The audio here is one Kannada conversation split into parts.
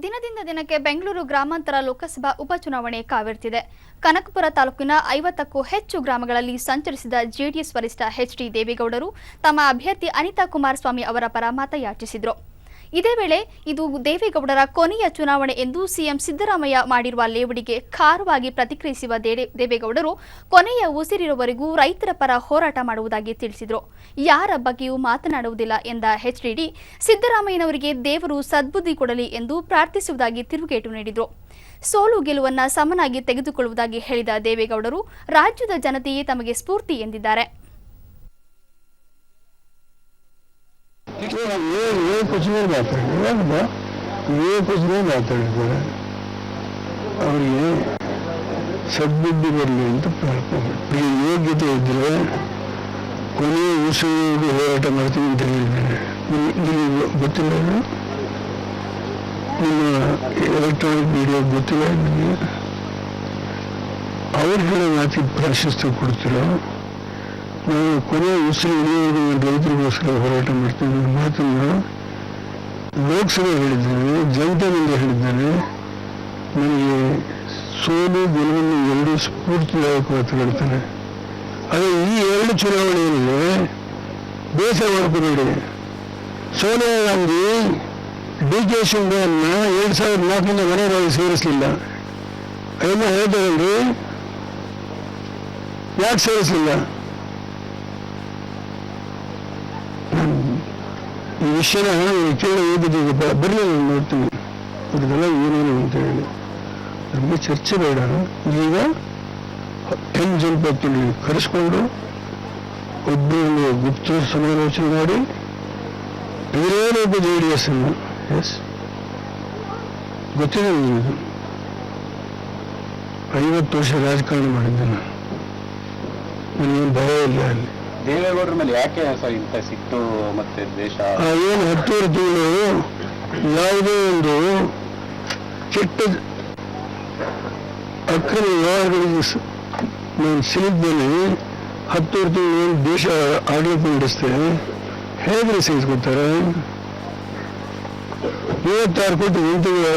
ದಿನದಿಂದ ದಿನಕ್ಕೆ ಬೆಂಗಳೂರು ಗ್ರಾಮಾಂತರ ಲೋಕಸಭಾ ಉಪಚುನಾವಣೆ ಕಾವೇರ್ತಿದೆ. ಕನಕಪುರ ತಾಲೂಕಿನ 50ಕ್ಕೂ ಹೆಚ್ಚು ಗ್ರಾಮಗಳಲ್ಲಿ ಸಂಚರಿಸಿದ ಜೆಡಿಎಸ್ ವರಿಷ್ಠ ಎಚ್.ಡಿ. ದೇವೇಗೌಡರು ತಮ್ಮ ಅಭ್ಯರ್ಥಿ ಅನಿತಾ ಕುಮಾರಸ್ವಾಮಿ ಅವರ ಪರ ಮತಯಾಚಿಸಿದರು. ಇದೇ ವೇಳೆ ಇದು ದೇವೇಗೌಡರ ಕೊನೆಯ ಚುನಾವಣೆ ಎಂದು ಸಿಎಂ ಸಿದ್ದರಾಮಯ್ಯ ಮಾಡಿರುವ ಲೇವಡಿಗೆ ಖಾರವಾಗಿ ಪ್ರತಿಕ್ರಿಯಿಸಿರುವ ದೇವೇಗೌಡರು ಕೊನೆಯ ಉಸಿರಿರುವವರೆಗೂ ರೈತರ ಪರ ಹೋರಾಟ ಮಾಡುವುದಾಗಿ ತಿಳಿಸಿದರು. ಯಾರ ಬಗ್ಗೆಯೂ ಮಾತನಾಡುವುದಿಲ್ಲ ಎಂದ ಎಚ್.ಡಿ. ಸಿದ್ದರಾಮಯ್ಯನವರಿಗೆ ದೇವರು ಸದ್ಬುದ್ಧಿ ಕೊಡಲಿ ಎಂದು ಪ್ರಾರ್ಥಿಸುವುದಾಗಿ ತಿರುಗೇಟು ನೀಡಿದರು. ಸೋಲು ಗೆಲುವನ್ನು ಸಮನಾಗಿ ತೆಗೆದುಕೊಳ್ಳುವುದಾಗಿ ಹೇಳಿದ ದೇವೇಗೌಡರು ರಾಜ್ಯದ ಜನತೆಯೇ ತಮಗೆ ಸ್ಫೂರ್ತಿ ಎಂದಿದ್ದಾರೆ. कुछ नहीं माताडिದ್ದಾರೆ ಅವರಿಗೆ ಸದ್ಬುದ್ಧಿ ಬರಲಿ ಅಂತ ಪ್ರಾರ್ಥನೆ. ಯೋಗ್ಯತೆ ಇದ್ದರೆ ಕೊನೆಯ ಉಸಿರು ಹೋರಾಟ ಮಾಡ್ತೀವಿ ಅಂತ ಹೇಳಿದ್ದಾರೆ. ನಿಮಗೆ ಗೊತ್ತಿಲ್ಲ, ನಿಮ್ಮ ಎಲೆಕ್ಟ್ರಾನಿಕ್ ಮೀಡಿಯಾ ಗೊತ್ತಿಲ್ಲ ನಿಮಗೆ. ಅವ್ರು ಹೇಳೋ ಮಾತಿಗೆ ಪ್ರಾಶಸ್ತ್ಯ ಕೊಡ್ತಿರೋ ನಾವು ಕೊನೆಯ ಉಸಿರು ಇಳಿಯೋದು ರೈತರಿಗೋಸ್ಕರ ಹೋರಾಟ ಮಾಡ್ತೀವಿ ಮಾತನ್ನು ಲೋಕಸಭೆ ಹೇಳಿದ್ದೇನೆ, ಜನತೆ ಮುಂದೆ ಹೇಳಿದ್ದೇನೆ. ನನಗೆ ಸೋಲು ಗೆಲುವನ್ನು ಎರಡು ಸ್ಫೂರ್ತಿದಾಯಕವಾಗಿ ಹೇಳ್ತಾನೆ. ಅದೇ ಈ ಎರಡು ಚುನಾವಣೆ ಏನಿದೆ ಬೇಸರ ಮಾಡ್ಕೋಬೇಡಿ. ಸೋನಿಯಾ ಗಾಂಧಿ ಡಿ.ಕೆ. ಶಿವಕುಮಾರ್ನ 2004 ಮನೆಯೊಳಗೆ ಸೇರಿಸಲಿಲ್ಲ. ಅದನ್ನ ಹೇಳ್ತಾರಲ್ರಿ, ಯಾಕೆ ಸೇರಿಸಲಿಲ್ಲ? ಈ ವಿಷಯನ ಕೇಳಿ ಓದಿದ್ದೀವಿ, ಬರಲಿಲ್ಲ, ನೋಡ್ತೀವಿ ಅದಕ್ಕೆಲ್ಲ ಏನೇನು ಅಂತ ಹೇಳಿ ನಮಗೆ ಚರ್ಚೆ ಬೇಡ. ಈಗ 10 ಜನಪದದಲ್ಲಿ ಕರೆಸ್ಕೊಂಡು ಒಬ್ಬರು ಗುಪ್ತ ಸಮಾಲೋಚನೆ ಮಾಡಿ ಬೇರೆಯೊಬ್ಬ JDS ಅನ್ನು ಗೊತ್ತಿದೆ. ಇದು 50 ವರ್ಷ ರಾಜಕಾರಣ ಮಾಡಿದ್ದೆ ನನಗೇನು ಭಯ ಇಲ್ಲ. ಅಲ್ಲಿ ದೇವೇಗೌಡರ ಮೇಲೆ ಯಾಕೆ ಸರ್ ಇಂಥ ಸಿಟ್ಟು ಮತ್ತೆ ದ್ವೇಷ? ಏನು 10 ತಿಂಗಳು ಯಾವುದೇ ಒಂದು ಕೆಟ್ಟ ಅಕ್ರಮ ವ್ಯವಹಾರಗಳಿಗೆ ನಾನು ಸಿಲುಕಿದ್ದೇನೆ. 10 ತಿಂಗಳು ದೇಶ ಆಡಳಿತ ನಡೆಸ್ತೇನೆ ಹೇಗೆ ಸಹಿಸ್ಕೊತಾರೆ? 36 ಕೋಟಿ ಜನತೆಗೆ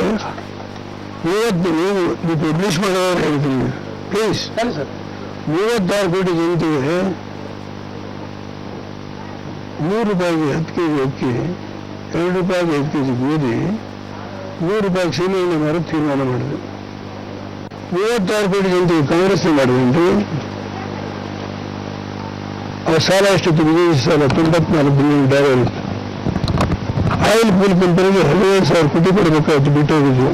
30 ನೀವು ಪಬ್ಲಿಷ್ ಮಾಡೋರು ಹೇಳ್ತೀನಿ ಪ್ಲೀಸ್. 36 ಕೋಟಿ ಜನತೆಗೆ 100 ರೂಪಾಯಿಗೆ 10 ಕೆಜಿ ಅಕ್ಕಿ, 2 ರೂಪಾಯಿಗೆ 5 ಕೆಜಿ ಗೋಧಿ, 100 ರೂಪಾಯಿಗೆ ಸೀಮೆಎಣ್ಣೆ ಮಾರೋದು ತೀರ್ಮಾನ ಮಾಡಿದೆ. 36 ಕೋಟಿ ಜನತೆಗೆ ಕಾಂಗ್ರೆಸ್ ಮಾಡಿದಂತೆ ಅವ್ರ ಸಾಲ ಎಷ್ಟಿತ್ತು? ವಿದೇಶಿ ಸಾಲ $94 ಬಿಲಿಯನ್. ಆಯಿಲ್ ಪೂಲ್ ಕಂಪನಿಗೆ 15,000 ಕೋಟಿ ಕೊಡಬೇಕಾಯ್ತು, ಬಿಟ್ಟೋಗಿದ್ದು.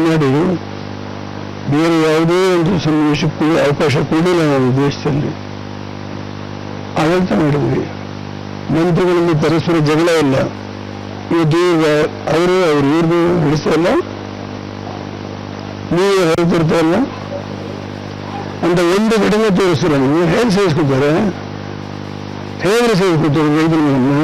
ಮಾಡಿ ಬೇರೆ ಯಾವುದೇ ಒಂದು ಸನ್ನಿವೇಶಕ್ಕೂ ಅವಕಾಶ ಕೊಡಲಿಲ್ಲ ನಾವು ದೇಶದಲ್ಲಿ. ಆಡಳಿತ ಮಾಡಿದ್ವಿ. ಮಂತ್ರಿಗಳಲ್ಲಿ ಪರಸ್ಪರ ಜಗಳ ಇಲ್ಲ. ಇವತ್ತು ಅವರು ಇವ್ರಿಗೂ ನಡೆಸ್ತಾ ಇಲ್ಲ, ನೀವೇ ಹೇಳ್ತಿರ್ತಾ ಇಲ್ಲ ಅಂತ ಒಂದು ಘಟನೆ ತೋರಿಸ್ತೀರ. ನೀವು ಹೇಗೆ ಸಹಿಸ್ಕೊತಾರೆ? ಹೇಗೆ ಸಹಿಸ್ಕೊತಾರೆ ರೈತರನ್ನು?